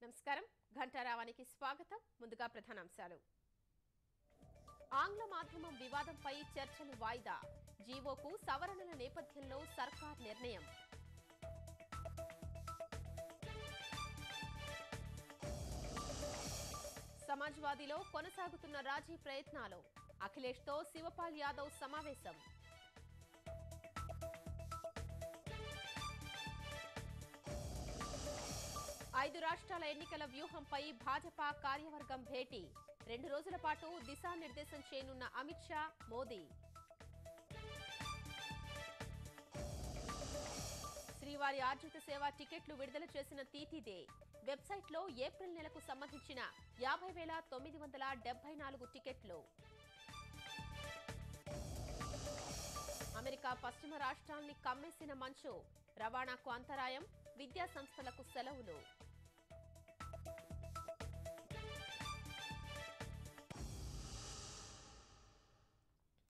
నమస్కారం ఘంటారావానికి స్వాగతం ముందుగా ప్రధానాంశాలు ఆంగ్ల మాధ్యమం వివాదంపై చర్చలు వాయిదా జీవోకు సవరణల నేపథ్యంలో సర్కార్ నిర్ణయం సమాజ్వాదీలో కొనసాగుతున్న రాజీ ప్రయత్నాలు అఖిలేష్తో శివపాల్ యాదవ్ సమావేశం ఐదు రాష్ట్రాల ఎన్నికల వ్యూహంపై భాజపా కార్యవర్గం భేటీ 2 రోజుల పాటు దిశానిర్దేశం చేయనున్న అమిత్ షా మోదీ శ్రీవారి ఆర్జిత సేవ టికెట్లు విడుదల చేసిన టీటీడీ వెబ్సైట్లో ఏప్రిల్ నెలకు సంబంధించిన 50,974 టికెట్లు అమెరికా పశ్చిమ రాష్ట్రాల్ని కమ్మేసిన మంచు రవాణాకు అంతరాయం విద్యా సంస్థలకు సెలవులు